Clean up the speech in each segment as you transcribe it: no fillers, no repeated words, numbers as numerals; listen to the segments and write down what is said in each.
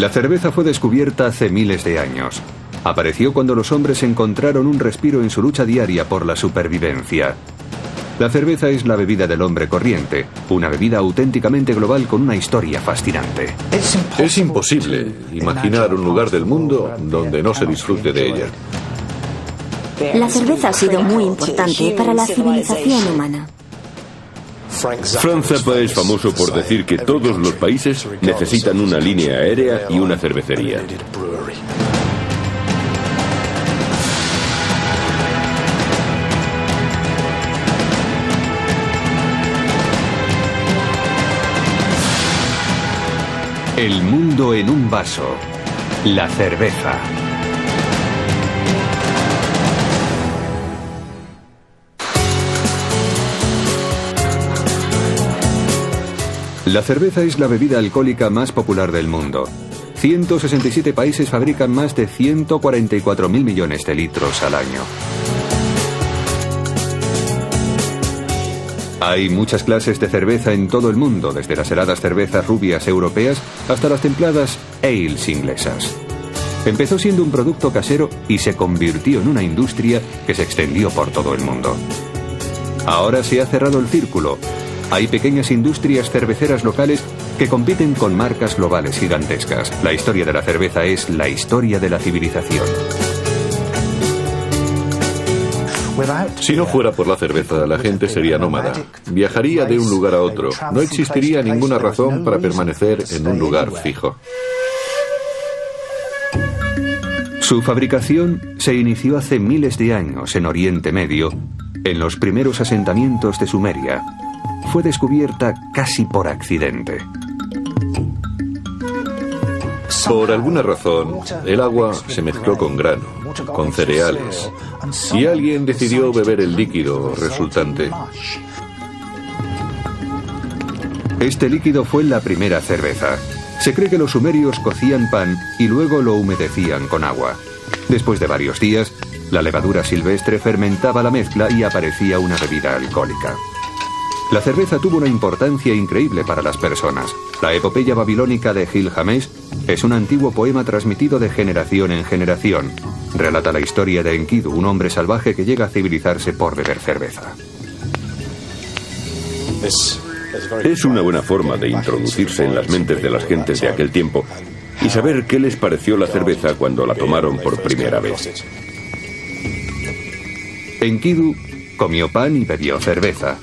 La cerveza fue descubierta hace miles de años. Apareció cuando los hombres encontraron un respiro en su lucha diaria por la supervivencia. La cerveza es la bebida del hombre corriente, una bebida auténticamente global con una historia fascinante. Es imposible imaginar un lugar del mundo donde no se disfrute de ella. La cerveza ha sido muy importante para la civilización humana. Frank Zappa es famoso por decir que todos los países necesitan una línea aérea y una cervecería. El mundo en un vaso. La cerveza. La cerveza es la bebida alcohólica más popular del mundo. 167 países fabrican más de 144.000 millones de litros al año. Hay muchas clases de cerveza en todo el mundo, desde las heladas cervezas rubias europeas hasta las templadas ales inglesas. Empezó siendo un producto casero y se convirtió en una industria que se extendió por todo el mundo. Ahora se ha cerrado el círculo. Hay pequeñas industrias cerveceras locales que compiten con marcas globales gigantescas. La historia de la cerveza es la historia de la civilización. Si no fuera por la cerveza, la gente sería nómada. Viajaría de un lugar a otro. No existiría ninguna razón para permanecer en un lugar fijo. Su fabricación se inició hace miles de años en Oriente Medio, en los primeros asentamientos de Sumeria. Fue descubierta casi por accidente. Por alguna razón, el agua se mezcló con grano, con cereales, y alguien decidió beber el líquido resultante. Este líquido fue la primera cerveza. Se cree que los sumerios cocían pan y luego lo humedecían con agua. Después de varios días, la levadura silvestre fermentaba la mezcla y aparecía una bebida alcohólica. La cerveza tuvo una importancia increíble para las personas. La epopeya babilónica de Gilgamesh es un antiguo poema transmitido de generación en generación. Relata la historia de Enkidu, un hombre salvaje que llega a civilizarse por beber cerveza. Es una buena forma de introducirse en las mentes de las gentes de aquel tiempo y saber qué les pareció la cerveza cuando la tomaron por primera vez. Enkidu comió pan y bebió cerveza.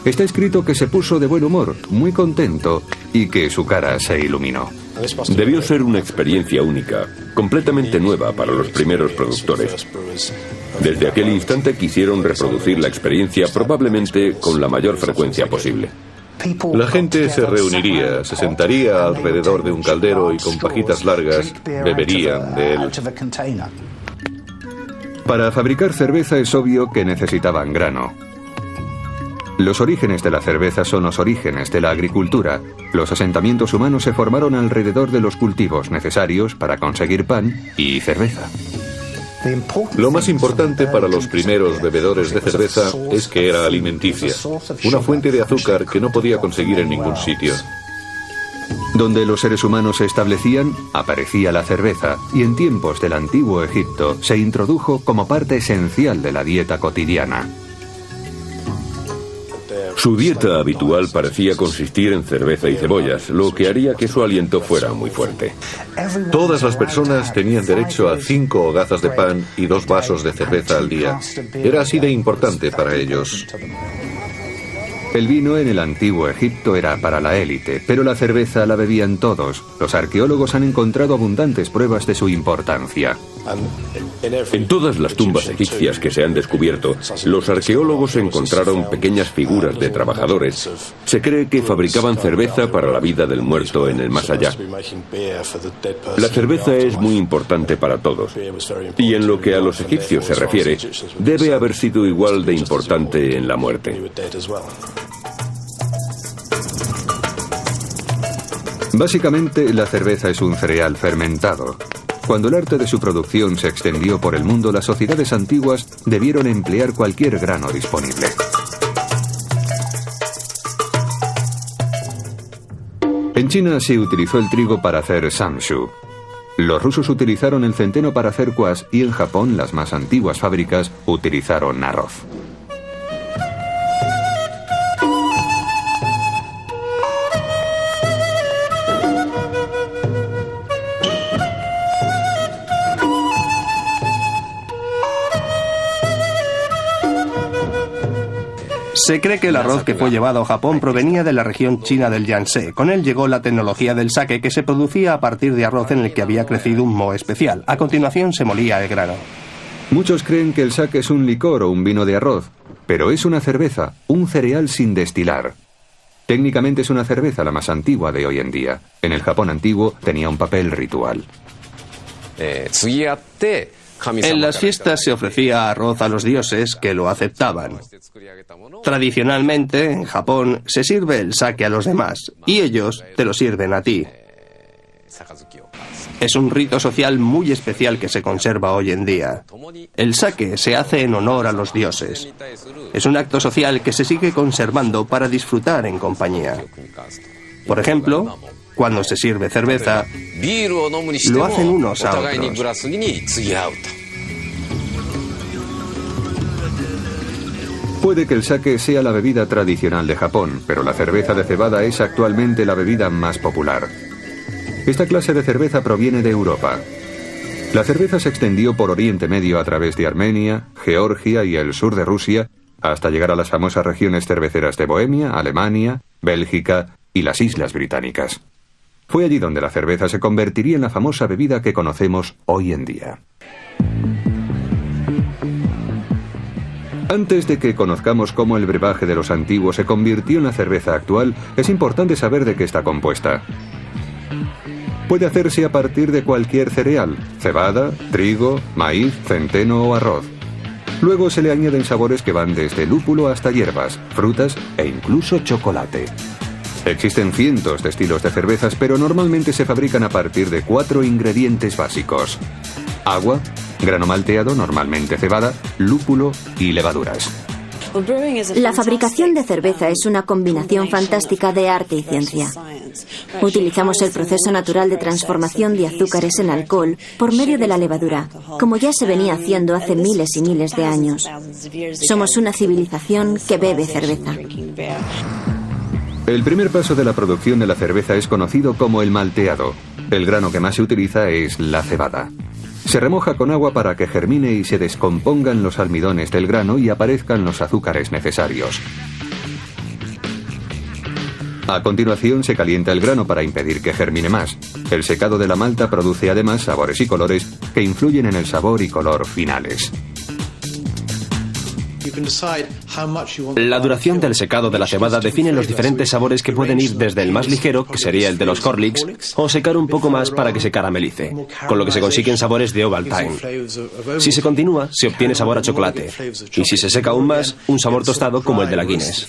Está escrito que se puso de buen humor, muy contento, y que su cara se iluminó. Debió ser una experiencia única, completamente nueva para los primeros productores. Desde aquel instante quisieron reproducir la experiencia probablemente con la mayor frecuencia posible. La gente se reuniría, se sentaría alrededor de un caldero y con pajitas largas beberían de él. Para fabricar cerveza es obvio que necesitaban grano. Los orígenes de la cerveza son los orígenes de la agricultura. Los asentamientos humanos se formaron alrededor de los cultivos necesarios para conseguir pan y cerveza. Lo más importante para los primeros bebedores de cerveza es que era alimenticia, una fuente de azúcar que no podía conseguir en ningún sitio. Donde los seres humanos se establecían, aparecía la cerveza, y en tiempos del antiguo Egipto se introdujo como parte esencial de la dieta cotidiana. Su dieta habitual parecía consistir en cerveza y cebollas, lo que haría que su aliento fuera muy fuerte. Todas las personas tenían derecho a 5 hogazas de pan y 2 vasos de cerveza al día. Era así de importante para ellos. El vino en el antiguo Egipto era para la élite, pero la cerveza la bebían todos. Los arqueólogos han encontrado abundantes pruebas de su importancia. En todas las tumbas egipcias que se han descubierto, los arqueólogos encontraron pequeñas figuras de trabajadores. Se cree que fabricaban cerveza para la vida del muerto en el más allá. La cerveza es muy importante para todos, y en lo que a los egipcios se refiere, debe haber sido igual de importante en la muerte. Básicamente, la cerveza es un cereal fermentado. Cuando el arte de su producción se extendió por el mundo, las sociedades antiguas debieron emplear cualquier grano disponible. En China se utilizó el trigo para hacer samshu. Los rusos utilizaron el centeno para hacer kwas y en Japón las más antiguas fábricas utilizaron arroz. Se cree que el arroz que fue llevado a Japón provenía de la región china del Yangtze. Con él llegó la tecnología del sake, que se producía a partir de arroz en el que había crecido un moho especial. A continuación se molía el grano. Muchos creen que el sake es un licor o un vino de arroz, pero es una cerveza, un cereal sin destilar. Técnicamente es una cerveza la más antigua de hoy en día. En el Japón antiguo tenía un papel ritual. En las fiestas se ofrecía arroz a los dioses, que lo aceptaban. Tradicionalmente, en Japón, se sirve el sake a los demás, y ellos te lo sirven a ti. Es un rito social muy especial que se conserva hoy en día. El sake se hace en honor a los dioses. Es un acto social que se sigue conservando para disfrutar en compañía. Por ejemplo, cuando se sirve cerveza, lo hacen unos a otros. Puede que el sake sea la bebida tradicional de Japón, pero la cerveza de cebada es actualmente la bebida más popular. Esta clase de cerveza proviene de Europa. La cerveza se extendió por Oriente Medio a través de Armenia, Georgia y el sur de Rusia, hasta llegar a las famosas regiones cerveceras de Bohemia, Alemania, Bélgica y las Islas Británicas. Fue allí donde la cerveza se convertiría en la famosa bebida que conocemos hoy en día. Antes de que conozcamos cómo el brebaje de los antiguos se convirtió en la cerveza actual, es importante saber de qué está compuesta. Puede hacerse a partir de cualquier cereal: cebada, trigo, maíz, centeno o arroz. Luego se le añaden sabores que van desde lúpulo hasta hierbas, frutas e incluso chocolate. Existen cientos de estilos de cervezas, pero normalmente se fabrican a partir de 4 ingredientes básicos: agua, grano malteado, normalmente cebada, lúpulo y levaduras. La fabricación de cerveza es una combinación fantástica de arte y ciencia. Utilizamos el proceso natural de transformación de azúcares en alcohol por medio de la levadura, como ya se venía haciendo hace miles y miles de años. Somos una civilización que bebe cerveza. El primer paso de la producción de la cerveza es conocido como el malteado. El grano que más se utiliza es la cebada. Se remoja con agua para que germine y se descompongan los almidones del grano y aparezcan los azúcares necesarios. A continuación se calienta el grano para impedir que germine más. El secado de la malta produce además sabores y colores que influyen en el sabor y color finales. La duración del secado de la cebada define los diferentes sabores que pueden ir desde el más ligero, que sería el de los Horlicks, o secar un poco más para que se caramelice, con lo que se consiguen sabores de Ovaltine. Si se continúa, se obtiene sabor a chocolate, y si se seca aún más, un sabor tostado como el de la Guinness.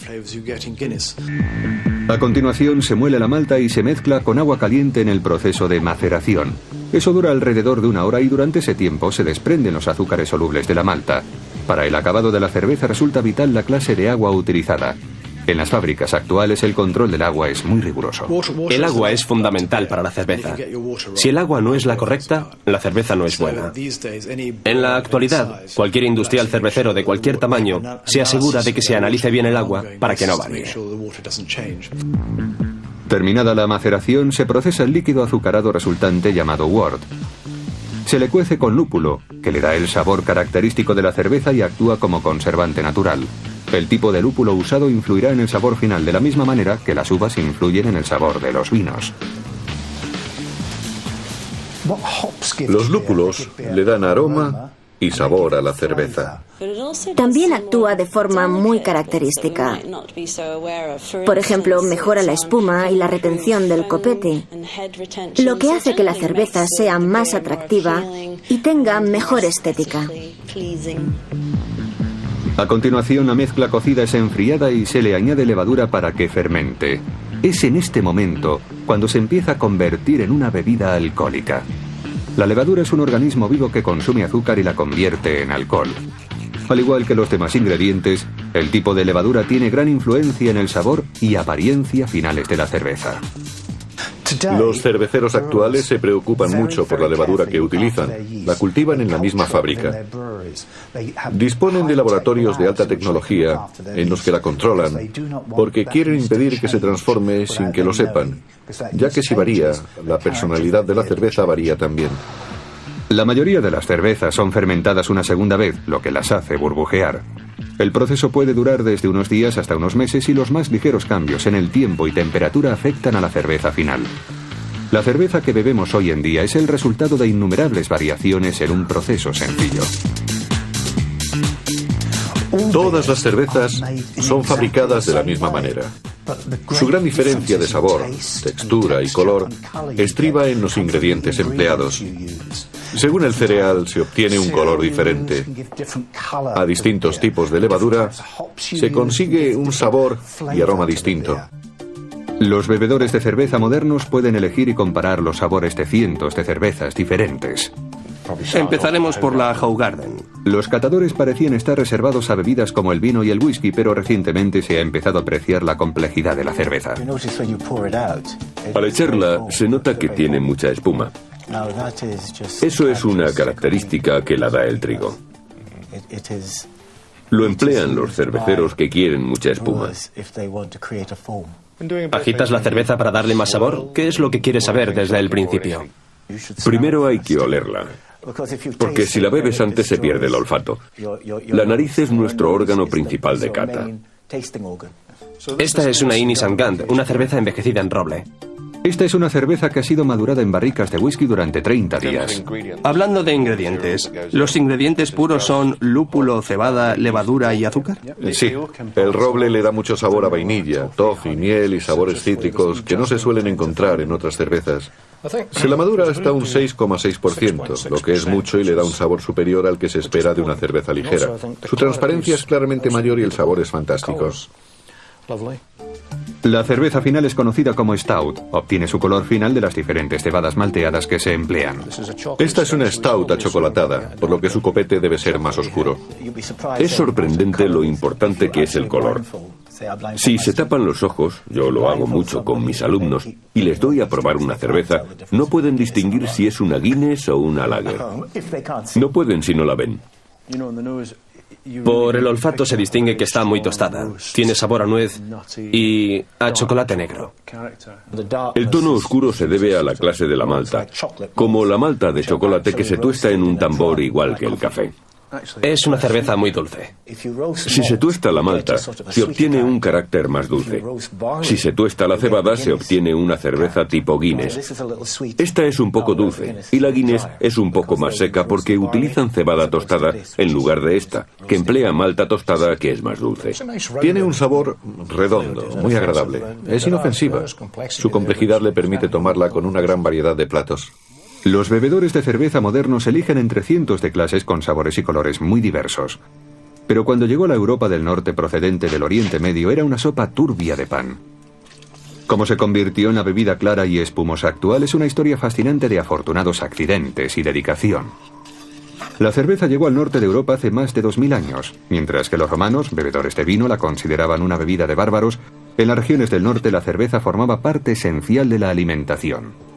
A continuación se muele la malta y se mezcla con agua caliente en el proceso de maceración. Eso dura alrededor de 1 hora y durante ese tiempo se desprenden los azúcares solubles de la malta. Para el acabado de la cerveza resulta vital la clase de agua utilizada. En las fábricas actuales el control del agua es muy riguroso. El agua es fundamental para la cerveza. Si el agua no es la correcta, la cerveza no es buena. En la actualidad, cualquier industrial cervecero de cualquier tamaño se asegura de que se analice bien el agua para que no varíe. Terminada la maceración, se procesa el líquido azucarado resultante llamado wort. Se le cuece con lúpulo, que le da el sabor característico de la cerveza y actúa como conservante natural. El tipo de lúpulo usado influirá en el sabor final de la misma manera que las uvas influyen en el sabor de los vinos. Los lúpulos le dan aroma y sabor a la cerveza. También actúa de forma muy característica. Por ejemplo, mejora la espuma y la retención del copete, lo que hace que la cerveza sea más atractiva y tenga mejor estética. A continuación, la mezcla cocida es enfriada y se le añade levadura para que fermente. Es en este momento cuando se empieza a convertir en una bebida alcohólica. La levadura es un organismo vivo que consume azúcar y la convierte en alcohol. Al igual que los demás ingredientes, el tipo de levadura tiene gran influencia en el sabor y apariencia finales de la cerveza. Los cerveceros actuales se preocupan mucho por la levadura que utilizan. La cultivan en la misma fábrica. Disponen de laboratorios de alta tecnología en los que la controlan, porque quieren impedir que se transforme sin que lo sepan, ya que si varía, la personalidad de la cerveza varía también. La mayoría de las cervezas son fermentadas una segunda vez, lo que las hace burbujear. El proceso puede durar desde unos días hasta unos meses y los más ligeros cambios en el tiempo y temperatura afectan a la cerveza final. La cerveza que bebemos hoy en día es el resultado de innumerables variaciones en un proceso sencillo. Todas las cervezas son fabricadas de la misma manera. Su gran diferencia de sabor, textura y color estriba en los ingredientes empleados. Según el cereal se obtiene un color diferente. A distintos tipos de levadura se consigue un sabor y aroma distinto. Los bebedores de cerveza modernos pueden elegir y comparar los sabores de cientos de cervezas diferentes. Empezaremos por la Hoegaarden. Los catadores parecían estar reservados a bebidas como el vino y el whisky, pero recientemente se ha empezado a apreciar la complejidad de la cerveza. Al echarla, se nota que tiene mucha espuma. Eso es una característica que la da el trigo. Lo emplean los cerveceros que quieren mucha espuma. ¿Agitas la cerveza para darle más sabor? ¿Qué es lo que quieres saber desde el principio? Primero hay que olerla, porque si la bebes antes se pierde el olfato. La nariz es nuestro órgano principal de cata. Esta es una Innis & Gund, una cerveza envejecida en roble. Esta es una cerveza que ha sido madurada en barricas de whisky durante 30 días. Hablando de ingredientes, ¿los ingredientes puros son lúpulo, cebada, levadura y azúcar? Sí, el roble le da mucho sabor a vainilla, toffee, miel y sabores cítricos que no se suelen encontrar en otras cervezas. Se la madura hasta un 6,6%, lo que es mucho y le da un sabor superior al que se espera de una cerveza ligera. Su transparencia es claramente mayor y el sabor es fantástico. La cerveza final es conocida como Stout. Obtiene su color final de las diferentes cebadas malteadas que se emplean. Esta es una Stout achocolatada, por lo que su copete debe ser más oscuro. Es sorprendente lo importante que es el color. Si se tapan los ojos, yo lo hago mucho con mis alumnos, y les doy a probar una cerveza, no pueden distinguir si es una Guinness o una Lager. No pueden si no la ven. Por el olfato se distingue que está muy tostada. Tiene sabor a nuez y a chocolate negro. El tono oscuro se debe a la clase de la malta, como la malta de chocolate que se tuesta en un tambor igual que el café. Es una cerveza muy dulce. Si se tuesta la malta, se obtiene un carácter más dulce. Si se tuesta la cebada, se obtiene una cerveza tipo Guinness. Esta es un poco dulce, y la Guinness es un poco más seca porque utilizan cebada tostada en lugar de esta, que emplea malta tostada que es más dulce. Tiene un sabor redondo, muy agradable. Es inofensiva. Su complejidad le permite tomarla con una gran variedad de platos. Los bebedores de cerveza modernos eligen entre cientos de clases con sabores y colores muy diversos. Pero cuando llegó la Europa del Norte procedente del Oriente Medio era una sopa turbia de pan. Cómo se convirtió en la bebida clara y espumosa actual es una historia fascinante de afortunados accidentes y dedicación. La cerveza llegó al norte de Europa hace más de 2000 años, mientras que los romanos, bebedores de vino, la consideraban una bebida de bárbaros. En las regiones del norte la cerveza formaba parte esencial de la alimentación.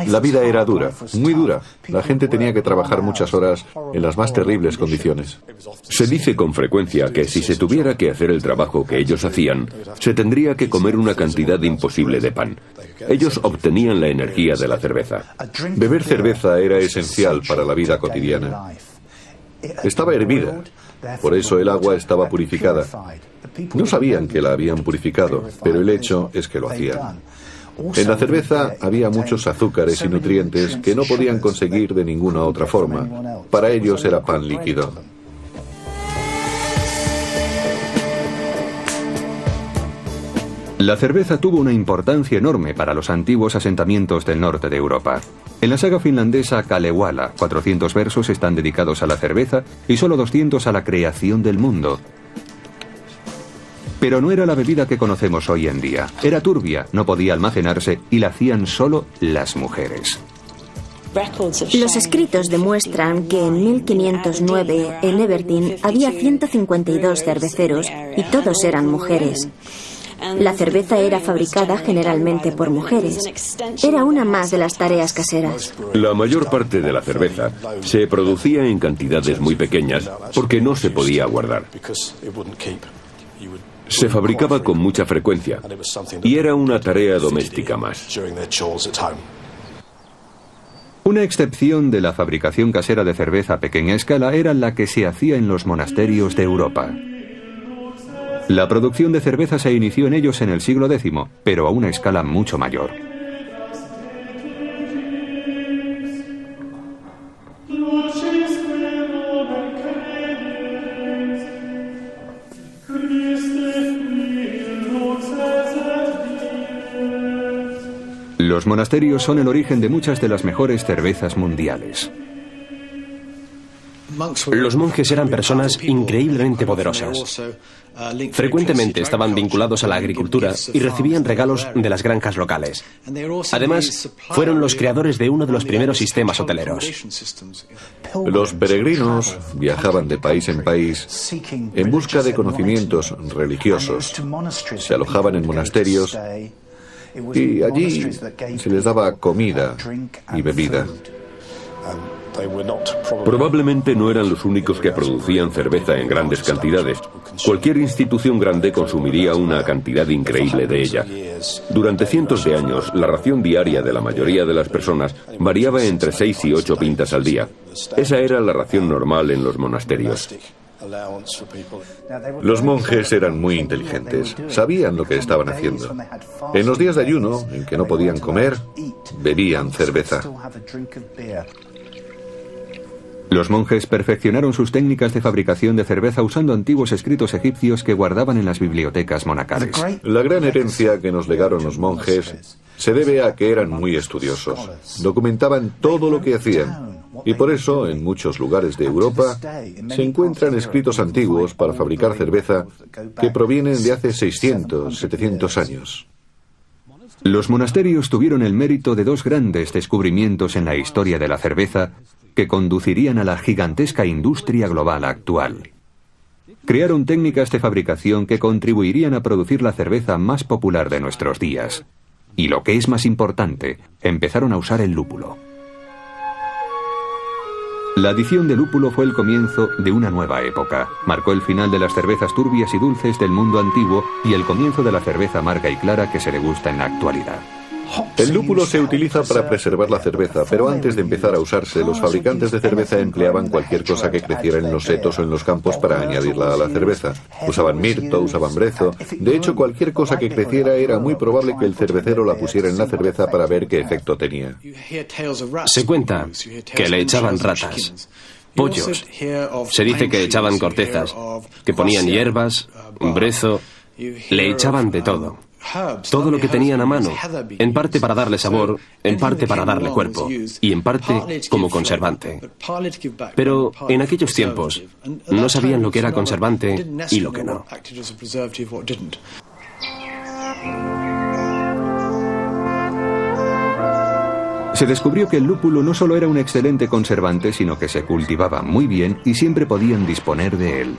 La vida era dura, muy dura. La gente tenía que trabajar muchas horas en las más terribles condiciones. Se dice con frecuencia que si se tuviera que hacer el trabajo que ellos hacían, se tendría que comer una cantidad imposible de pan. Ellos obtenían la energía de la cerveza. Beber cerveza era esencial para la vida cotidiana. Estaba hervida, por eso el agua estaba purificada. No sabían que la habían purificado, pero el hecho es que lo hacían. En la cerveza había muchos azúcares y nutrientes que no podían conseguir de ninguna otra forma. Para ellos era pan líquido. La cerveza tuvo una importancia enorme para los antiguos asentamientos del norte de Europa. En la saga finlandesa Kalevala, 400 versos están dedicados a la cerveza y solo 200 a la creación del mundo. Pero no era la bebida que conocemos hoy en día. Era turbia, no podía almacenarse y la hacían solo las mujeres. Los escritos demuestran que en 1509 en Aberdeen había 152 cerveceros y todos eran mujeres. La cerveza era fabricada generalmente por mujeres. Era una más de las tareas caseras. La mayor parte de la cerveza se producía en cantidades muy pequeñas porque no se podía guardar. Se fabricaba con mucha frecuencia y era una tarea doméstica más. Una excepción de la fabricación casera de cerveza a pequeña escala era la que se hacía en los monasterios de Europa. La producción de cerveza se inició en ellos en el siglo X, pero a una escala mucho mayor. Los monasterios son el origen de muchas de las mejores cervezas mundiales. Los monjes eran personas increíblemente poderosas. Frecuentemente estaban vinculados a la agricultura y recibían regalos de las granjas locales. Además, fueron los creadores de uno de los primeros sistemas hoteleros. Los peregrinos viajaban de país en país en busca de conocimientos religiosos. Se alojaban en monasterios y allí se les daba comida y bebida. Probablemente no eran los únicos que producían cerveza en grandes cantidades. Cualquier institución grande consumiría una cantidad increíble de ella. Durante cientos de años, la ración diaria de la mayoría de las personas variaba entre 6 y 8 pintas al día. Esa era la ración normal en los monasterios. Los monjes eran muy inteligentes, sabían lo que estaban haciendo. En los días de ayuno, en que no podían comer, bebían cerveza. Los monjes perfeccionaron sus técnicas de fabricación de cerveza usando antiguos escritos egipcios que guardaban en las bibliotecas monacales. La gran herencia que nos legaron los monjes se debe a que eran muy estudiosos. Documentaban todo lo que hacían. Y por eso, en muchos lugares de Europa, se encuentran escritos antiguos para fabricar cerveza que provienen de hace 600, 700 años. Los monasterios tuvieron el mérito de dos grandes descubrimientos en la historia de la cerveza que conducirían a la gigantesca industria global actual. Crearon técnicas de fabricación que contribuirían a producir la cerveza más popular de nuestros días. Y lo que es más importante, empezaron a usar el lúpulo. La adición de lúpulo fue el comienzo de una nueva época. Marcó el final de las cervezas turbias y dulces del mundo antiguo y el comienzo de la cerveza amarga y clara que se degusta en la actualidad. El lúpulo se utiliza para preservar la cerveza, pero antes de empezar a usarse, los fabricantes de cerveza empleaban cualquier cosa que creciera en los setos o en los campos para añadirla a la cerveza. Usaban mirto, usaban brezo. De hecho, cualquier cosa que creciera era muy probable que el cervecero la pusiera en la cerveza para ver qué efecto tenía. Se cuenta que le echaban ratas, pollos. Se dice que echaban cortezas, que ponían hierbas, brezo, le echaban de todo. Todo lo que tenían a mano, en parte para darle sabor, en parte para darle cuerpo y en parte como conservante. Pero en aquellos tiempos no sabían lo que era conservante y lo que no. Se descubrió que el lúpulo no solo era un excelente conservante, sino que se cultivaba muy bien y siempre podían disponer de él.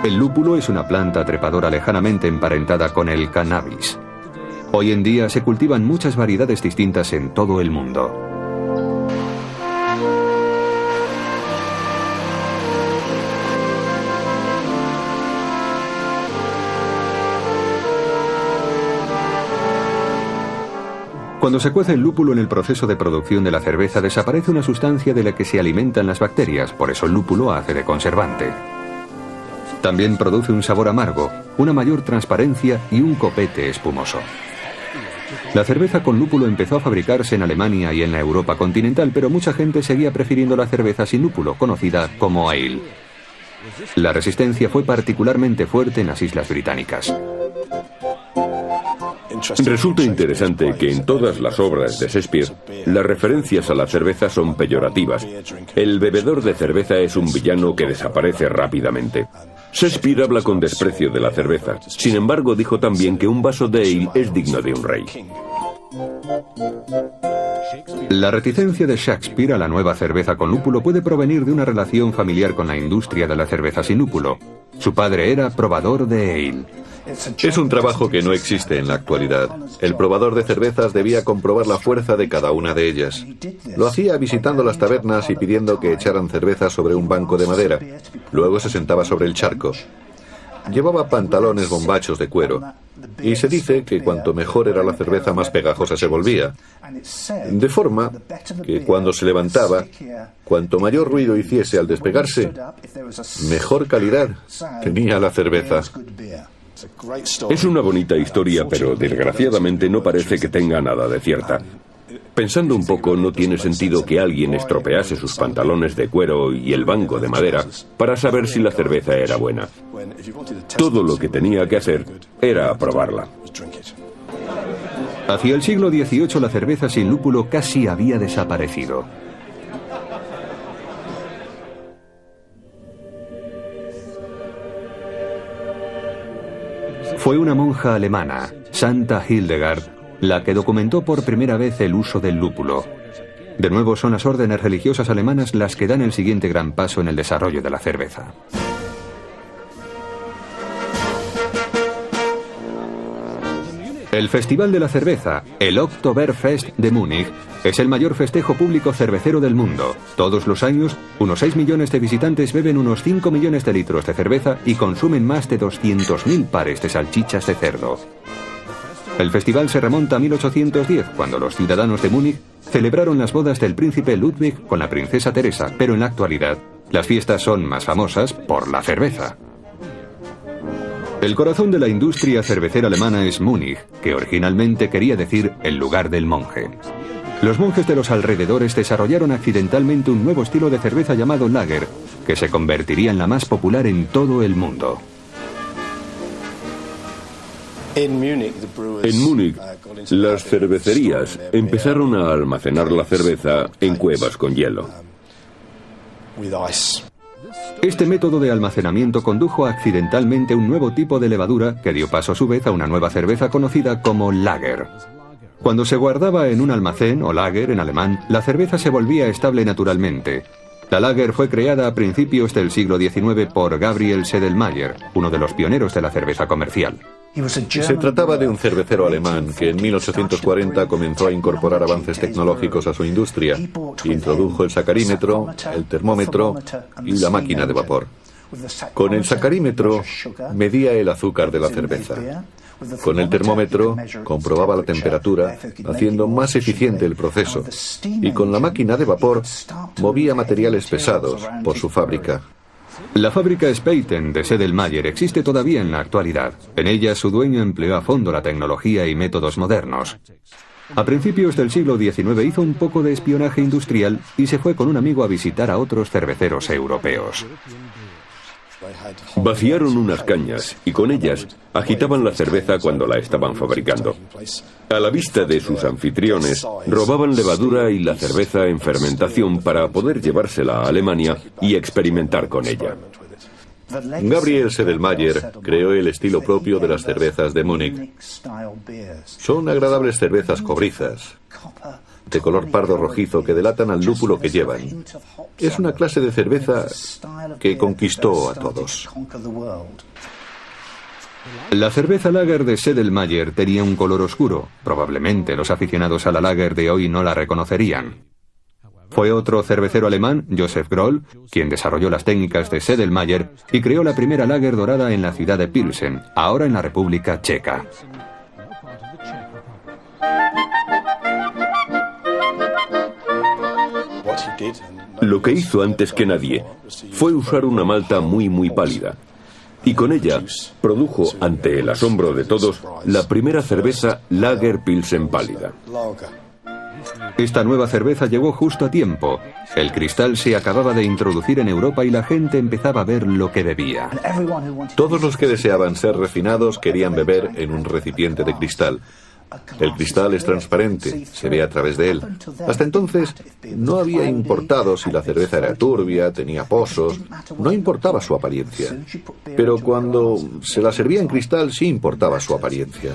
El lúpulo es una planta trepadora lejanamente emparentada con el cannabis. Hoy en día se cultivan muchas variedades distintas en todo el mundo. Cuando se cuece el lúpulo en el proceso de producción de la cerveza, desaparece una sustancia de la que se alimentan las bacterias, por eso el lúpulo hace de conservante. También produce un sabor amargo, una mayor transparencia y un copete espumoso. La cerveza con lúpulo empezó a fabricarse en Alemania y en la Europa continental, pero mucha gente seguía prefiriendo la cerveza sin lúpulo, conocida como ale. La resistencia fue particularmente fuerte en las Islas Británicas. Resulta interesante que en todas las obras de Shakespeare, las referencias a la cerveza son peyorativas. El bebedor de cerveza es un villano que desaparece rápidamente. Shakespeare habla con desprecio de la cerveza. Sin embargo, dijo también que un vaso de ale es digno de un rey. La reticencia de Shakespeare a la nueva cerveza con lúpulo puede provenir de una relación familiar con la industria de la cerveza sin lúpulo. Su padre era probador de ale. Es un trabajo que no existe en la actualidad. El probador de cervezas debía comprobar la fuerza de cada una de ellas. Lo hacía visitando las tabernas y pidiendo que echaran cerveza sobre un banco de madera. Luego se sentaba sobre el charco. Llevaba pantalones bombachos de cuero. Y se dice que cuanto mejor era la cerveza, más pegajosa se volvía. De forma que cuando se levantaba, cuanto mayor ruido hiciese al despegarse, mejor calidad tenía la cerveza. Es una bonita historia, pero desgraciadamente no parece que tenga nada de cierta. Pensando un poco, no tiene sentido que alguien estropease sus pantalones de cuero y el banco de madera para saber si la cerveza era buena. Todo lo que tenía que hacer era probarla. Hacia el siglo XVIII la cerveza sin lúpulo casi había desaparecido. Fue una monja alemana, Santa Hildegard, la que documentó por primera vez el uso del lúpulo. De nuevo son las órdenes religiosas alemanas las que dan el siguiente gran paso en el desarrollo de la cerveza. El Festival de la Cerveza, el Oktoberfest de Múnich, es el mayor festejo público cervecero del mundo. Todos los años, unos 6 millones de visitantes beben unos 5 millones de litros de cerveza y consumen más de 200.000 pares de salchichas de cerdo. El festival se remonta a 1810, cuando los ciudadanos de Múnich celebraron las bodas del príncipe Ludwig con la princesa Teresa, pero en la actualidad, las fiestas son más famosas por la cerveza. El corazón de la industria cervecera alemana es Múnich, que originalmente quería decir el lugar del monje. Los monjes de los alrededores desarrollaron accidentalmente un nuevo estilo de cerveza llamado lager, que se convertiría en la más popular en todo el mundo. En Múnich, las cervecerías empezaron a almacenar la cerveza en cuevas con hielo. Este método de almacenamiento condujo accidentalmente a un nuevo tipo de levadura que dio paso a su vez a una nueva cerveza conocida como lager. Cuando se guardaba en un almacén, o lager en alemán, la cerveza se volvía estable naturalmente. La lager fue creada a principios del siglo XIX por Gabriel Sedlmayr, uno de los pioneros de la cerveza comercial. Se trataba de un cervecero alemán que en 1840 comenzó a incorporar avances tecnológicos a su industria. Introdujo el sacarímetro, el termómetro y la máquina de vapor. Con el sacarímetro medía el azúcar de la cerveza. Con el termómetro comprobaba la temperatura, haciendo más eficiente el proceso. Y con la máquina de vapor movía materiales pesados por su fábrica. La fábrica Spaten de Sedlmayr existe todavía en la actualidad. En ella su dueño empleó a fondo la tecnología y métodos modernos. A principios del siglo XIX hizo un poco de espionaje industrial y se fue con un amigo a visitar a otros cerveceros europeos. Vaciaron unas cañas y con ellas agitaban la cerveza cuando la estaban fabricando. A la vista de sus anfitriones, robaban levadura y la cerveza en fermentación para poder llevársela a Alemania y experimentar con ella. Gabriel Sedlmayr creó el estilo propio de las cervezas de Múnich. Son agradables cervezas cobrizas, de color pardo rojizo que delatan al lúpulo que llevan. Es una clase de cerveza que conquistó a todos. La cerveza lager de Sedlmayr tenía un color oscuro. Probablemente los aficionados a la lager de hoy no la reconocerían. Fue otro cervecero alemán, Josef Groll, quien desarrolló las técnicas de Sedlmayr y creó la primera lager dorada en la ciudad de Pilsen, ahora en la República Checa. Lo que hizo antes que nadie fue usar una malta muy pálida. Y con ella produjo, ante el asombro de todos, la primera cerveza Lager Pilsen pálida. Esta nueva cerveza llegó justo a tiempo. El cristal se acababa de introducir en Europa y la gente empezaba a ver lo que bebía. Todos los que deseaban ser refinados querían beber en un recipiente de cristal. El cristal es transparente, se ve a través de él. Hasta entonces no había importado si la cerveza era turbia, tenía pozos, no importaba su apariencia. Pero cuando se la servía en cristal sí importaba su apariencia.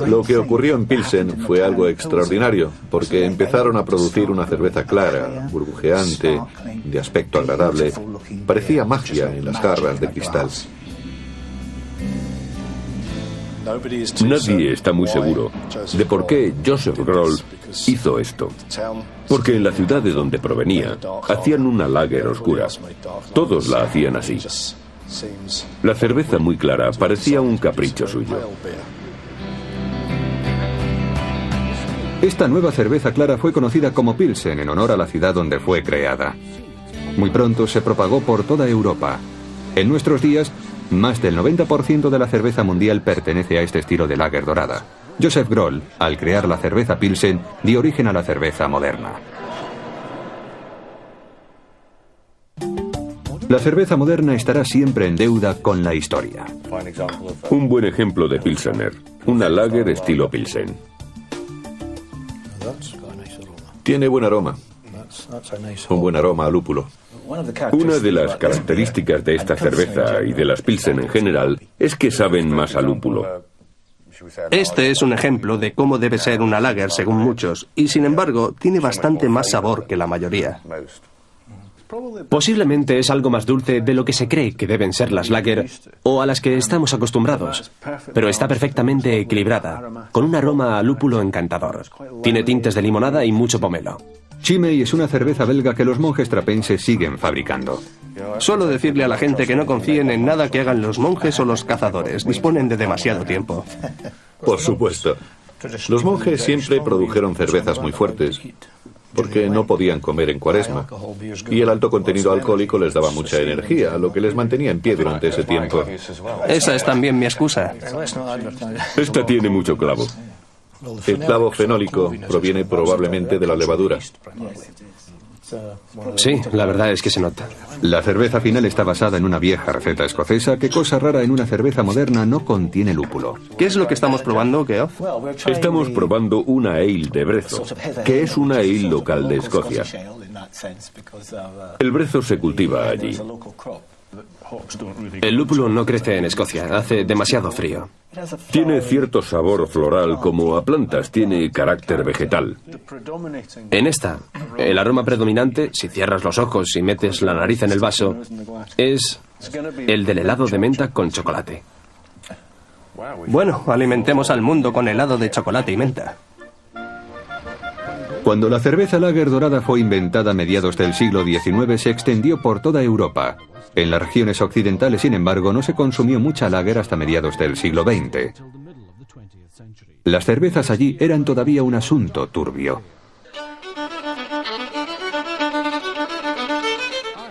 Lo que ocurrió en Pilsen fue algo extraordinario, porque empezaron a producir una cerveza clara, burbujeante, de aspecto agradable. Parecía magia en las jarras de cristal. Nadie está muy seguro de por qué Joseph Groll hizo esto. Porque en la ciudad de donde provenía, hacían una lager oscura. Todos la hacían así. La cerveza muy clara parecía un capricho suyo. Esta nueva cerveza clara fue conocida como Pilsen en honor a la ciudad donde fue creada. Muy pronto se propagó por toda Europa. En nuestros días, más del 90% de la cerveza mundial pertenece a este estilo de lager dorada. Joseph Groll, al crear la cerveza Pilsen, dio origen a la cerveza moderna. La cerveza moderna estará siempre en deuda con la historia. Un buen ejemplo de Pilsener, una lager estilo Pilsen. Tiene buen aroma. Un buen aroma a lúpulo. Una de las características de esta cerveza y de las Pilsen en general es que saben más a lúpulo. Este es un ejemplo de cómo debe ser una lager según muchos, y sin embargo tiene bastante más sabor que la mayoría. Posiblemente es algo más dulce de lo que se cree que deben ser las lager o a las que estamos acostumbrados, pero está perfectamente equilibrada, con un aroma a lúpulo encantador. Tiene tintes de limonada y mucho pomelo. Chimay es una cerveza belga que los monjes trapenses siguen fabricando. Suelo decirle a la gente que no confíen en nada que hagan los monjes o los cazadores. Disponen de demasiado tiempo. Por supuesto. Los monjes siempre produjeron cervezas muy fuertes, porque no podían comer en Cuaresma, y el alto contenido alcohólico les daba mucha energía, lo que les mantenía en pie durante ese tiempo. Esa es también mi excusa. Esta tiene mucho clavo. El clavo fenólico proviene probablemente de la levadura. Sí, la verdad es que se nota. La cerveza final está basada en una vieja receta escocesa que, cosa rara en una cerveza moderna, no contiene lúpulo. ¿Qué es lo que estamos probando, Geoff? Estamos probando una ale de brezo, que es una ale local de Escocia. El brezo se cultiva allí. El lúpulo no crece en Escocia, hace demasiado frío. Tiene cierto sabor floral, como a plantas, tiene carácter vegetal. En esta, el aroma predominante, si cierras los ojos y metes la nariz en el vaso, es el del helado de menta con chocolate. Bueno, alimentemos al mundo con helado de chocolate y menta. Cuando la cerveza lager dorada fue inventada a mediados del siglo XIX, se extendió por toda Europa. En las regiones occidentales, sin embargo, no se consumió mucha lager hasta mediados del siglo XX. Las cervezas allí eran todavía un asunto turbio.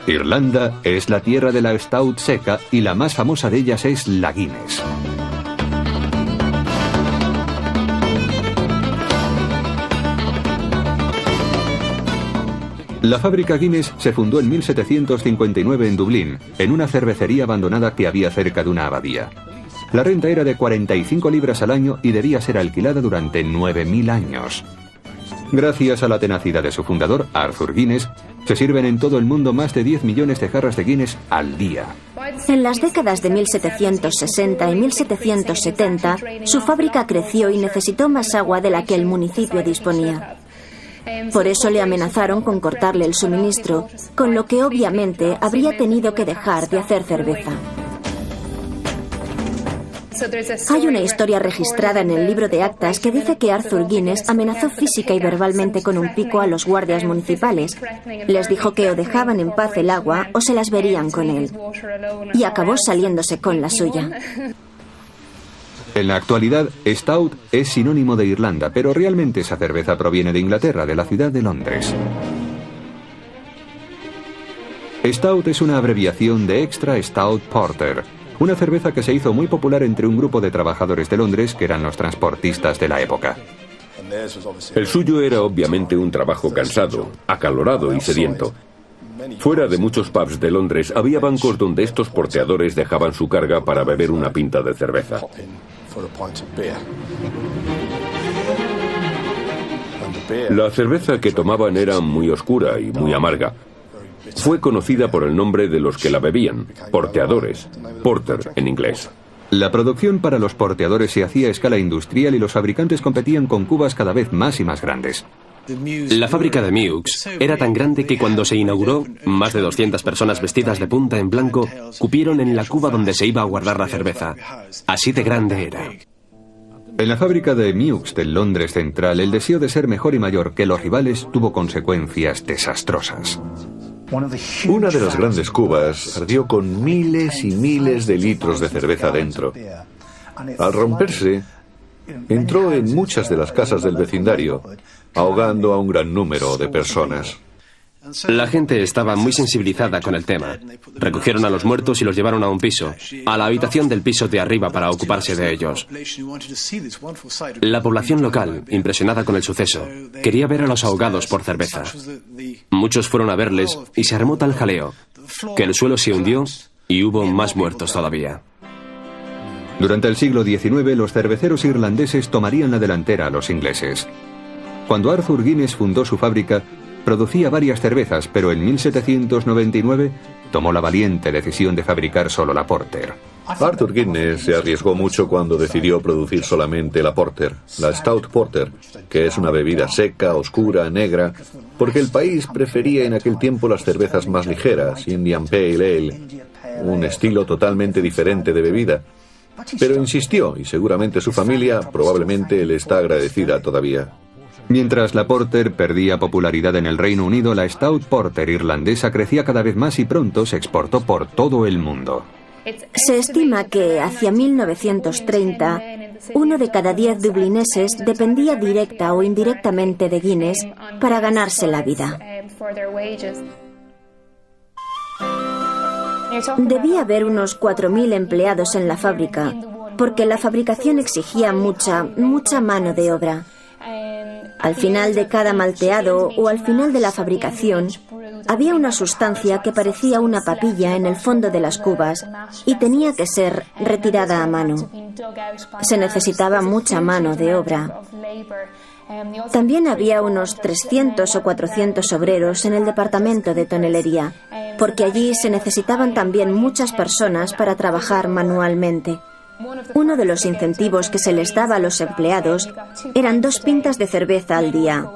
Irlanda es la tierra de la stout seca y la más famosa de ellas es la Guinness. La fábrica Guinness se fundó en 1759 en Dublín, en una cervecería abandonada que había cerca de una abadía. La renta era de 45 libras al año y debía ser alquilada durante 9.000 años. Gracias a la tenacidad de su fundador, Arthur Guinness, se sirven en todo el mundo más de 10 millones de jarras de Guinness al día. En las décadas de 1760 y 1770, su fábrica creció y necesitó más agua de la que el municipio disponía. Por eso le amenazaron con cortarle el suministro, con lo que obviamente habría tenido que dejar de hacer cerveza. Hay una historia registrada en el libro de actas que dice que Arthur Guinness amenazó física y verbalmente con un pico a los guardias municipales. Les dijo que o dejaban en paz el agua o se las verían con él. Y acabó saliéndose con la suya. En la actualidad, Stout es sinónimo de Irlanda, pero realmente esa cerveza proviene de Inglaterra, de la ciudad de Londres. Stout es una abreviación de Extra Stout Porter, una cerveza que se hizo muy popular entre un grupo de trabajadores de Londres que eran los transportistas de la época. El suyo era obviamente un trabajo cansado, acalorado y sediento. Fuera de muchos pubs de Londres había bancos donde estos porteadores dejaban su carga para beber una pinta de cerveza. La cerveza que tomaban era muy oscura y muy amarga. Fue conocida por el nombre de los que la bebían, porteadores, porter en inglés. La producción para los porteadores se hacía a escala industrial y los fabricantes competían con cubas cada vez más y más grandes. La fábrica de Meux era tan grande que cuando se inauguró, más de 200 personas vestidas de punta en blanco cupieron en la cuba donde se iba a guardar la cerveza. Así de grande era. En la fábrica de Meux del Londres Central, el deseo de ser mejor y mayor que los rivales tuvo consecuencias desastrosas. Una de las grandes cubas ardió con miles y miles de litros de cerveza dentro. Al romperse, entró en muchas de las casas del vecindario, ahogando a un gran número de personas. La gente estaba muy sensibilizada con el tema. Recogieron a los muertos y los llevaron a un piso, a la habitación del piso de arriba para ocuparse de ellos. La población local, impresionada con el suceso, quería ver a los ahogados por cerveza. Muchos fueron a verles y se armó tal jaleo que el suelo se hundió y hubo más muertos todavía. Durante el siglo XIX, los cerveceros irlandeses tomarían la delantera a los ingleses. Cuando Arthur Guinness fundó su fábrica, producía varias cervezas, pero en 1799 tomó la valiente decisión de fabricar solo la Porter. Arthur Guinness se arriesgó mucho cuando decidió producir solamente la Porter, la Stout Porter, que es una bebida seca, oscura, negra, porque el país prefería en aquel tiempo las cervezas más ligeras, Indian Pale Ale, un estilo totalmente diferente de bebida. Pero insistió, y seguramente su familia probablemente le está agradecida todavía. Mientras la Porter perdía popularidad en el Reino Unido, la Stout Porter irlandesa crecía cada vez más y pronto se exportó por todo el mundo. Se estima que hacia 1930, 1 de cada 10 dublineses dependía directa o indirectamente de Guinness para ganarse la vida. Debía haber unos 4.000 empleados en la fábrica, porque la fabricación exigía mucha mano de obra. Al final de cada malteado o al final de la fabricación, había una sustancia que parecía una papilla en el fondo de las cubas y tenía que ser retirada a mano. Se necesitaba mucha mano de obra. También había unos 300 o 400 obreros en el departamento de tonelería, porque allí se necesitaban también muchas personas para trabajar manualmente. Uno de los incentivos que se les daba a los empleados eran 2 pintas de cerveza al día.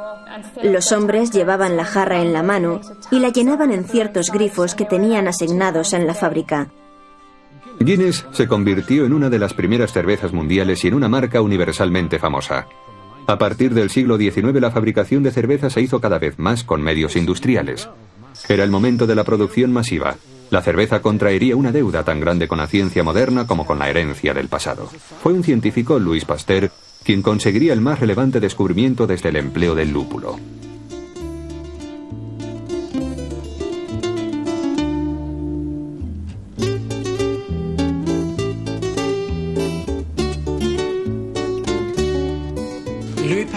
Los hombres llevaban la jarra en la mano y la llenaban en ciertos grifos que tenían asignados en la fábrica. Guinness se convirtió en una de las primeras cervezas mundiales y en una marca universalmente famosa. A partir del siglo XIX, la fabricación de cerveza se hizo cada vez más con medios industriales. Era el momento de la producción masiva. La cerveza contraería una deuda tan grande con la ciencia moderna como con la herencia del pasado. Fue un científico, Louis Pasteur, quien conseguiría el más relevante descubrimiento desde el empleo del lúpulo.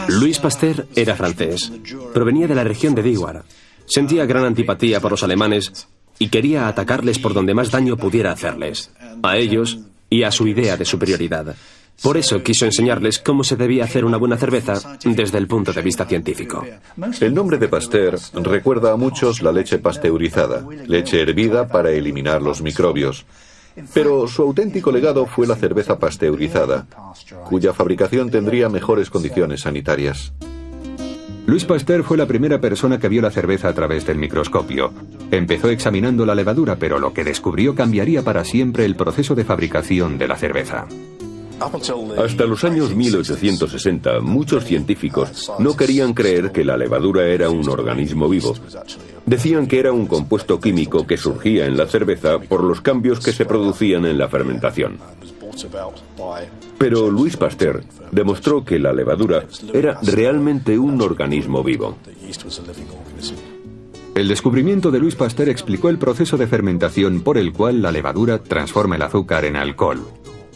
Louis Pasteur era francés. Provenía de la región de Diois. Sentía gran antipatía por los alemanes y quería atacarles por donde más daño pudiera hacerles, a ellos y a su idea de superioridad. Por eso quiso enseñarles cómo se debía hacer una buena cerveza desde el punto de vista científico. El nombre de Pasteur recuerda a muchos la leche pasteurizada, leche hervida para eliminar los microbios. Pero su auténtico legado fue la cerveza pasteurizada, cuya fabricación tendría mejores condiciones sanitarias. Louis Pasteur fue la primera persona que vio la cerveza a través del microscopio. Empezó examinando la levadura, pero lo que descubrió cambiaría para siempre el proceso de fabricación de la cerveza. Hasta los años 1860, muchos científicos no querían creer que la levadura era un organismo vivo. Decían que era un compuesto químico que surgía en la cerveza por los cambios que se producían en la fermentación. Pero Louis Pasteur demostró que la levadura era realmente un organismo vivo. El descubrimiento de Louis Pasteur explicó el proceso de fermentación por el cual la levadura transforma el azúcar en alcohol.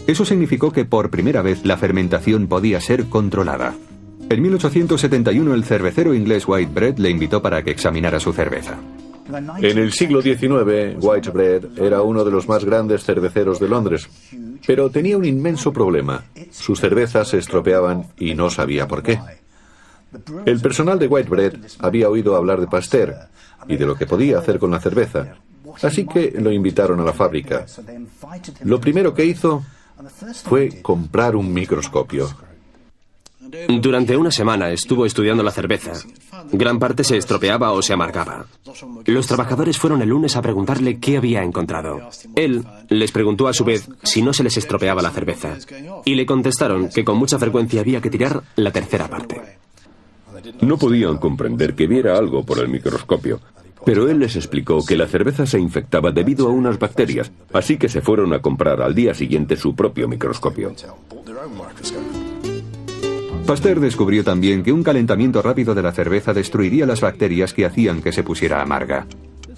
Eso significó que por primera vez la fermentación podía ser controlada. En 1871 el cervecero inglés White Bread le invitó para que examinara su cerveza. En el siglo XIX, White Bread era uno de los más grandes cerveceros de Londres, pero tenía un inmenso problema. Sus cervezas se estropeaban y no sabía por qué. El personal de White Bread había oído hablar de Pasteur y de lo que podía hacer con la cerveza, así que lo invitaron a la fábrica. Lo primero que hizo fue comprar un microscopio. Durante una semana estuvo estudiando la cerveza. Gran parte se estropeaba o se amargaba. Los trabajadores fueron el lunes a preguntarle qué había encontrado. Él les preguntó a su vez si no se les estropeaba la cerveza. Y le contestaron que con mucha frecuencia había que tirar la tercera parte. No podían comprender que viera algo por el microscopio, pero él les explicó que la cerveza se infectaba debido a unas bacterias, así que se fueron a comprar al día siguiente su propio microscopio. Pasteur descubrió también que un calentamiento rápido de la cerveza destruiría las bacterias que hacían que se pusiera amarga.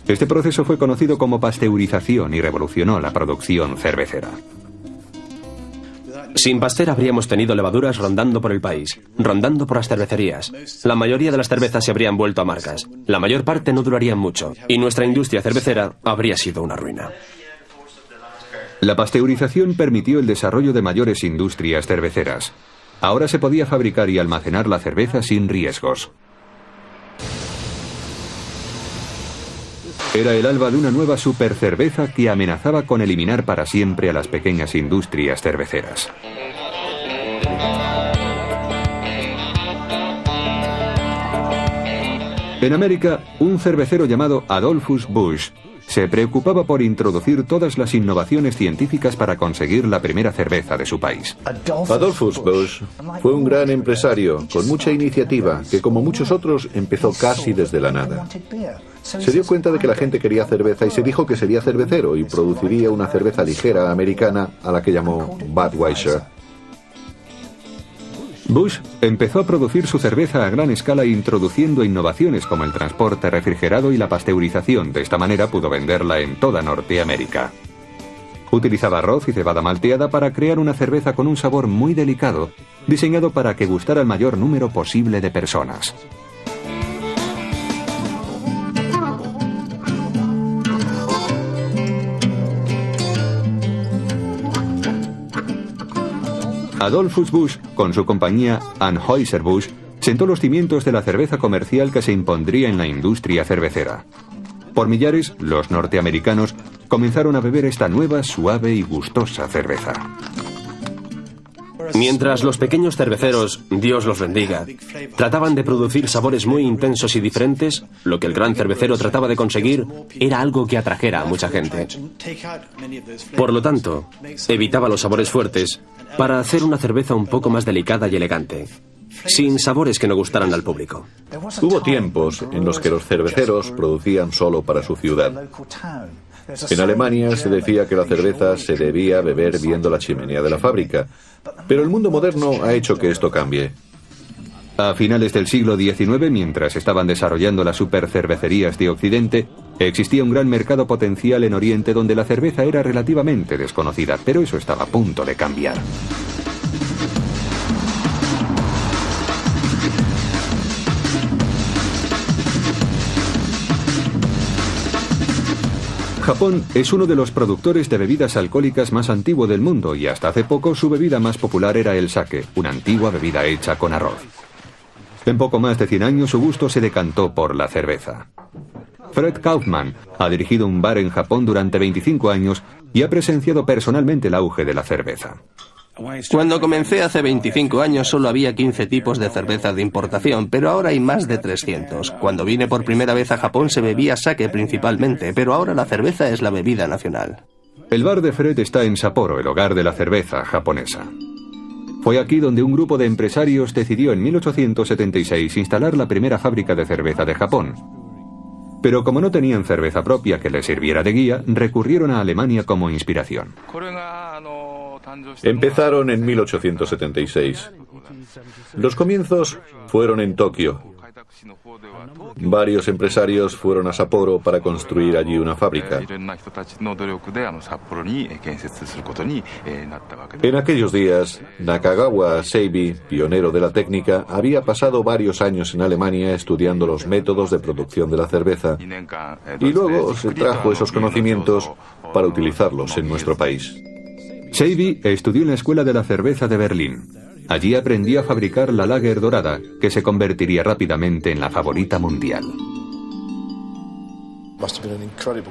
Este proceso fue conocido como pasteurización y revolucionó la producción cervecera. Sin Pasteur habríamos tenido levaduras rondando por el país, rondando por las cervecerías. La mayoría de las cervezas se habrían vuelto amargas. La mayor parte no durarían mucho, y nuestra industria cervecera habría sido una ruina. La pasteurización permitió el desarrollo de mayores industrias cerveceras. Ahora se podía fabricar y almacenar la cerveza sin riesgos. Era el alba de una nueva supercerveza que amenazaba con eliminar para siempre a las pequeñas industrias cerveceras. En América, un cervecero llamado Adolphus Busch se preocupaba por introducir todas las innovaciones científicas para conseguir la primera cerveza de su país. Adolphus Busch fue un gran empresario con mucha iniciativa que, como muchos otros, empezó casi desde la nada. Se dio cuenta de que la gente quería cerveza y se dijo que sería cervecero y produciría una cerveza ligera americana a la que llamó Budweiser. Busch empezó a producir su cerveza a gran escala introduciendo innovaciones como el transporte refrigerado y la pasteurización. De esta manera pudo venderla en toda Norteamérica. Utilizaba arroz y cebada malteada para crear una cerveza con un sabor muy delicado, diseñado para que gustara al mayor número posible de personas. Adolphus Busch, con su compañía Anheuser-Busch, sentó los cimientos de la cerveza comercial que se impondría en la industria cervecera. Por millares, los norteamericanos comenzaron a beber esta nueva, suave y gustosa cerveza. Mientras los pequeños cerveceros, Dios los bendiga, trataban de producir sabores muy intensos y diferentes, lo que el gran cervecero trataba de conseguir era algo que atrajera a mucha gente. Por lo tanto, evitaba los sabores fuertes para hacer una cerveza un poco más delicada y elegante, sin sabores que no gustaran al público. Hubo tiempos en los que los cerveceros producían solo para su ciudad. En Alemania se decía que la cerveza se debía beber viendo la chimenea de la fábrica, pero el mundo moderno ha hecho que esto cambie. A finales del siglo XIX, mientras estaban desarrollando las supercervecerías de Occidente, existía un gran mercado potencial en Oriente donde la cerveza era relativamente desconocida, pero eso estaba a punto de cambiar. Japón es uno de los productores de bebidas alcohólicas más antiguo del mundo y hasta hace poco su bebida más popular era el sake, una antigua bebida hecha con arroz. En poco más de 100 años su gusto se decantó por la cerveza. Fred Kaufman ha dirigido un bar en Japón durante 25 años y ha presenciado personalmente el auge de la cerveza. Cuando comencé hace 25 años solo había 15 tipos de cerveza de importación, pero ahora hay más de 300. Cuando vine por primera vez a Japón se bebía sake principalmente, pero ahora la cerveza es la bebida nacional. El bar de Fred está en Sapporo, el hogar de la cerveza japonesa. Fue aquí donde un grupo de empresarios decidió en 1876 instalar la primera fábrica de cerveza de Japón. Pero como no tenían cerveza propia que les sirviera de guía, recurrieron a Alemania como inspiración. Empezaron en 1876. Los comienzos fueron en Tokio. Varios empresarios fueron a Sapporo para construir allí una fábrica. En aquellos días, Nakagawa Seibi, pionero de la técnica, había pasado varios años en Alemania estudiando los métodos de producción de la cerveza y luego se trajo esos conocimientos para utilizarlos en nuestro país. Seibi estudió en la Escuela de la Cerveza de Berlín. Allí aprendió a fabricar la lager dorada, que se convertiría rápidamente en la favorita mundial.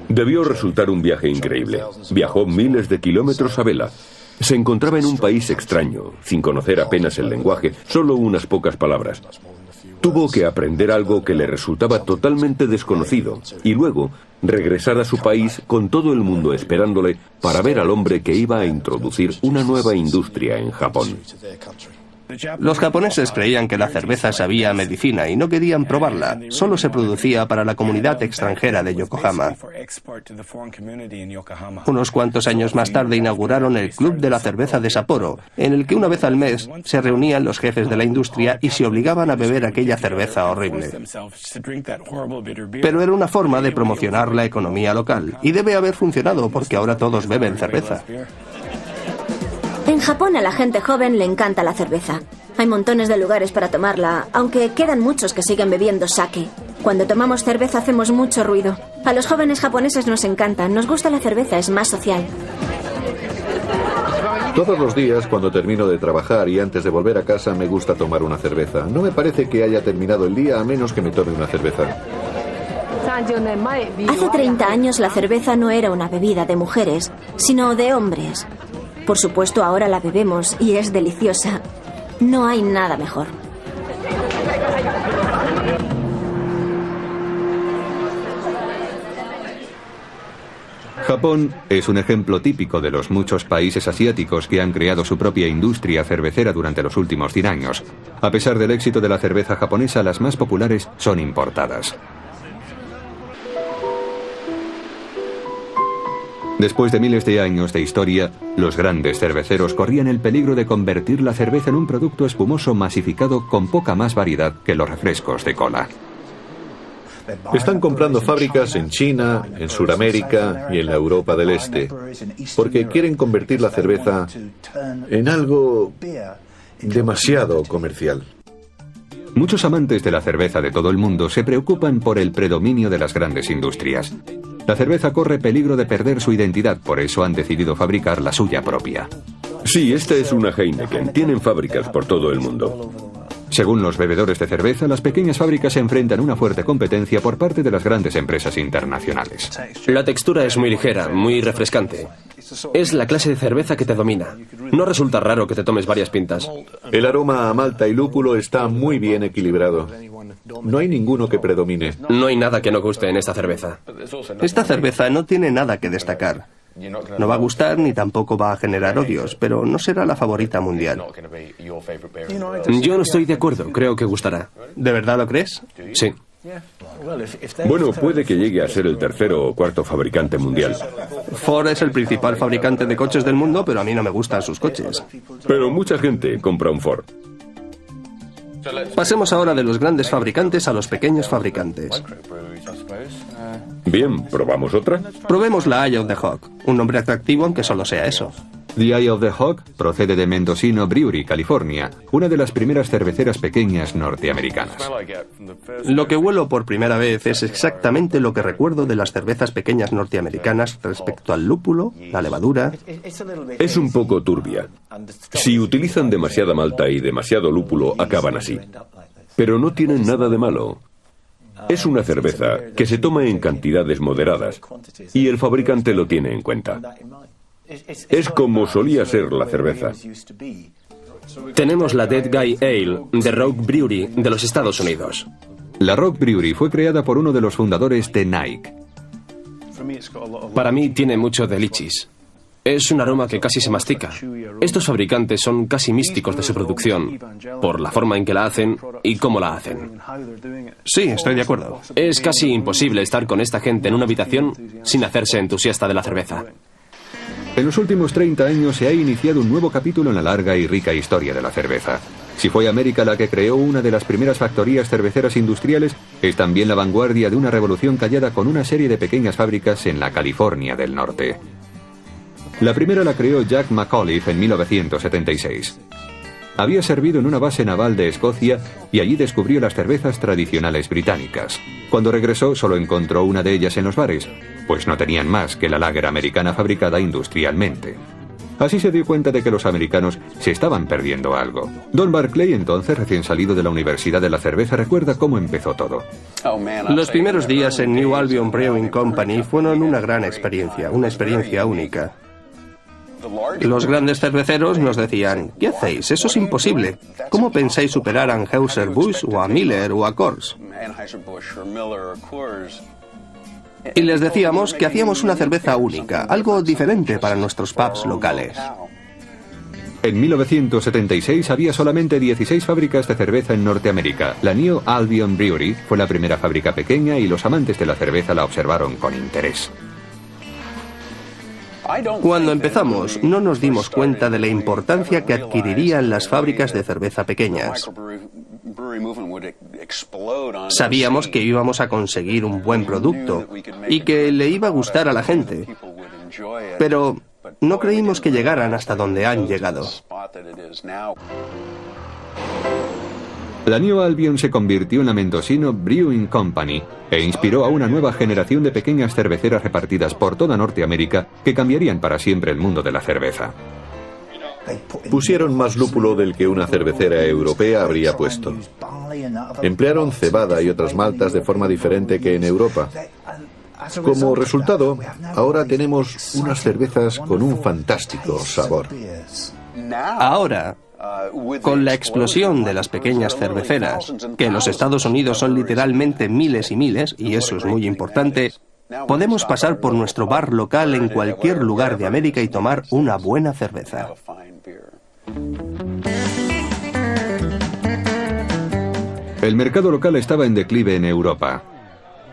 Debió resultar un viaje increíble. Viajó miles de kilómetros a vela. Se encontraba en un país extraño, sin conocer apenas el lenguaje, solo unas pocas palabras. Tuvo que aprender algo que le resultaba totalmente desconocido y luego regresar a su país con todo el mundo esperándole para ver al hombre que iba a introducir una nueva industria en Japón. Los japoneses creían que la cerveza sabía a medicina y no querían probarla. Solo se producía para la comunidad extranjera de Yokohama. Unos cuantos años más tarde inauguraron el Club de la Cerveza de Sapporo, en el que una vez al mes se reunían los jefes de la industria y se obligaban a beber aquella cerveza horrible. Pero era una forma de promocionar la economía local, y debe haber funcionado porque ahora todos beben cerveza. En Japón a la gente joven le encanta la cerveza. Hay montones de lugares para tomarla, aunque quedan muchos que siguen bebiendo sake. Cuando tomamos cerveza hacemos mucho ruido. A los jóvenes japoneses nos encanta, nos gusta la cerveza, es más social. Todos los días, cuando termino de trabajar y antes de volver a casa, me gusta tomar una cerveza. No me parece que haya terminado el día a menos que me tome una cerveza. Hace 30 años la cerveza no era una bebida de mujeres, sino de hombres. Por supuesto, ahora la bebemos y es deliciosa. No hay nada mejor. Japón es un ejemplo típico de los muchos países asiáticos que han creado su propia industria cervecera durante los últimos 100 años. A pesar del éxito de la cerveza japonesa, las más populares son importadas. Después de miles de años de historia, los grandes cerveceros corrían el peligro de convertir la cerveza en un producto espumoso masificado con poca más variedad que los refrescos de cola. Están comprando fábricas en China, en Sudamérica y en la Europa del Este, porque quieren convertir la cerveza en algo demasiado comercial. Muchos amantes de la cerveza de todo el mundo se preocupan por el predominio de las grandes industrias. La cerveza corre peligro de perder su identidad, por eso han decidido fabricar la suya propia. Sí, esta es una Heineken. Tienen fábricas por todo el mundo. Según los bebedores de cerveza, las pequeñas fábricas se enfrentan a una fuerte competencia por parte de las grandes empresas internacionales. La textura es muy ligera, muy refrescante. Es la clase de cerveza que te domina. No resulta raro que te tomes varias pintas. El aroma a malta y lúpulo está muy bien equilibrado. No hay ninguno que predomine. No hay nada que no guste en esta cerveza. Esta cerveza no tiene nada que destacar. No va a gustar ni tampoco va a generar odios, pero no será la favorita mundial. Yo no estoy de acuerdo, creo que gustará. ¿De verdad lo crees? Sí. Bueno, puede que llegue a ser el tercero o cuarto fabricante mundial. Ford es el principal fabricante de coches del mundo, pero a mí no me gustan sus coches. Pero mucha gente compra un Ford. Pasemos ahora de los grandes fabricantes a los pequeños fabricantes. Bien, ¿probamos otra? Probemos la Eye of the Hawk, un nombre atractivo aunque solo sea eso. The Eye of the Hawk procede de Mendocino Brewery, California, una de las primeras cerveceras pequeñas norteamericanas. Lo que huelo por primera vez es exactamente lo que recuerdo de las cervezas pequeñas norteamericanas respecto al lúpulo, la levadura. Es un poco turbia. Si utilizan demasiada malta y demasiado lúpulo, acaban así. Pero no tienen nada de malo. Es una cerveza que se toma en cantidades moderadas y el fabricante lo tiene en cuenta. Es como solía ser la cerveza. Tenemos la Dead Guy Ale de Rogue Brewery de los Estados Unidos. La Rogue Brewery fue creada por uno de los fundadores de Nike. Para mí tiene mucho de lichis. Es un aroma que casi se mastica. Estos fabricantes son casi místicos de su producción, por la forma en que la hacen y cómo la hacen. Sí, estoy de acuerdo. Es casi imposible estar con esta gente en una habitación sin hacerse entusiasta de la cerveza. En los últimos 30 años se ha iniciado un nuevo capítulo en la larga y rica historia de la cerveza. Si fue América la que creó una de las primeras factorías cerveceras industriales, es también la vanguardia de una revolución callada con una serie de pequeñas fábricas en la California del Norte. La primera la creó Jack McAuliffe en 1976. Había servido en una base naval de Escocia y allí descubrió las cervezas tradicionales británicas. Cuando regresó solo encontró una de ellas en los bares, pues no tenían más que la lager americana fabricada industrialmente. Así se dio cuenta de que los americanos se estaban perdiendo algo. Don Barclay, entonces recién salido de la Universidad de la Cerveza, recuerda cómo empezó todo. Los primeros días en New Albion Brewing Company fueron una gran experiencia, una experiencia única. Los grandes cerveceros nos decían: ¿qué hacéis? Eso es imposible. ¿Cómo pensáis superar a Anheuser-Busch o a Miller o a Coors? Y les decíamos que hacíamos una cerveza única, algo diferente para nuestros pubs locales. En 1976 había solamente 16 fábricas de cerveza en Norteamérica. La New Albion Brewery fue la primera fábrica pequeña y los amantes de la cerveza la observaron con interés. Cuando empezamos, no nos dimos cuenta de la importancia que adquirirían las fábricas de cerveza pequeñas. Sabíamos que íbamos a conseguir un buen producto y que le iba a gustar a la gente, pero no creímos que llegaran hasta donde han llegado. La New Albion se convirtió en la Mendocino Brewing Company e inspiró a una nueva generación de pequeñas cerveceras repartidas por toda Norteamérica que cambiarían para siempre el mundo de la cerveza. Pusieron más lúpulo del que una cervecera europea habría puesto. Emplearon cebada y otras maltas de forma diferente que en Europa. Como resultado, ahora tenemos unas cervezas con un fantástico sabor. Ahora, con la explosión de las pequeñas cerveceras, que en los Estados Unidos son literalmente miles y miles, y eso es muy importante, podemos pasar por nuestro bar local en cualquier lugar de América y tomar una buena cerveza. El mercado local estaba en declive en Europa.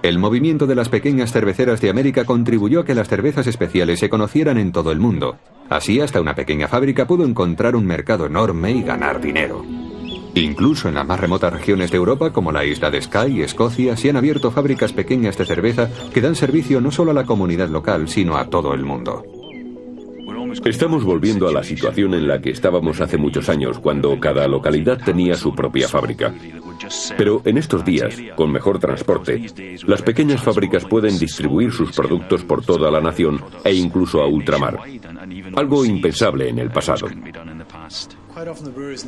El movimiento de las pequeñas cerveceras de América contribuyó a que las cervezas especiales se conocieran en todo el mundo. Así, hasta una pequeña fábrica pudo encontrar un mercado enorme y ganar dinero. Incluso en las más remotas regiones de Europa, como la isla de Skye y Escocia, se han abierto fábricas pequeñas de cerveza que dan servicio no solo a la comunidad local, sino a todo el mundo. Estamos volviendo a la situación en la que estábamos hace muchos años, cuando cada localidad tenía su propia fábrica. Pero en estos días, con mejor transporte, las pequeñas fábricas pueden distribuir sus productos por toda la nación e incluso a ultramar. Algo impensable en el pasado.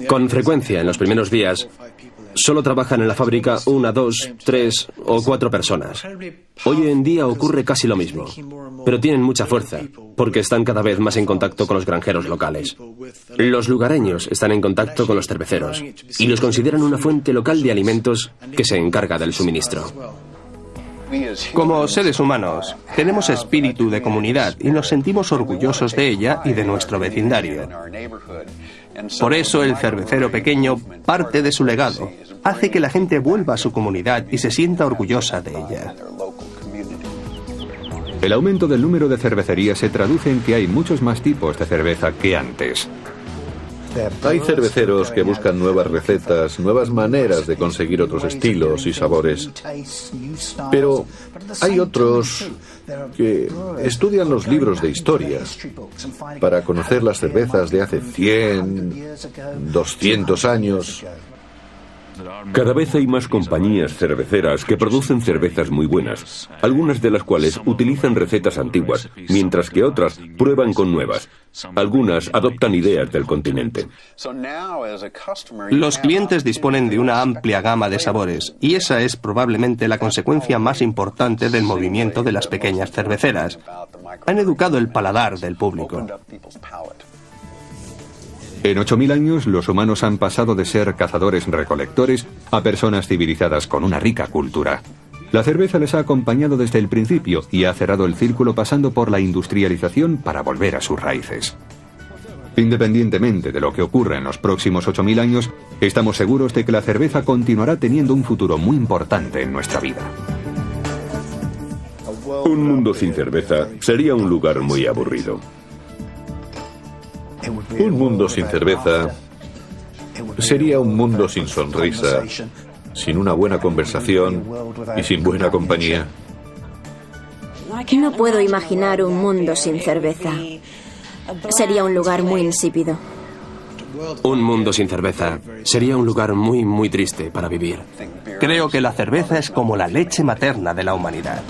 Con frecuencia, en los primeros días, solo trabajan en la fábrica 1, 2, 3 o 4 personas. Hoy en día ocurre casi lo mismo, pero tienen mucha fuerza, porque están cada vez más en contacto con los granjeros locales. Los lugareños están en contacto con los cerveceros y los consideran una fuente local de alimentos que se encarga del suministro. Como seres humanos, tenemos espíritu de comunidad y nos sentimos orgullosos de ella y de nuestro vecindario. Por eso el cervecero pequeño parte de su legado, hace que la gente vuelva a su comunidad y se sienta orgullosa de ella. El aumento del número de cervecerías se traduce en que hay muchos más tipos de cerveza que antes. Hay cerveceros que buscan nuevas recetas, nuevas maneras de conseguir otros estilos y sabores. Pero hay otros que estudian los libros de historia para conocer las cervezas de hace 100, 200 años. Cada vez hay más compañías cerveceras que producen cervezas muy buenas, algunas de las cuales utilizan recetas antiguas, mientras que otras prueban con nuevas. Algunas adoptan ideas del continente. Los clientes disponen de una amplia gama de sabores, y esa es probablemente la consecuencia más importante del movimiento de las pequeñas cerveceras. Han educado el paladar del público. En 8000 años, los humanos han pasado de ser cazadores-recolectores a personas civilizadas con una rica cultura. La cerveza les ha acompañado desde el principio y ha cerrado el círculo pasando por la industrialización para volver a sus raíces. Independientemente de lo que ocurra en los próximos 8000 años, estamos seguros de que la cerveza continuará teniendo un futuro muy importante en nuestra vida. Un mundo sin cerveza sería un lugar muy aburrido. Un mundo sin cerveza sería un mundo sin sonrisa, sin una buena conversación y sin buena compañía. No puedo imaginar un mundo sin cerveza. Sería un lugar muy insípido. Un mundo sin cerveza sería un lugar muy, muy triste para vivir. Creo que la cerveza es como la leche materna de la humanidad.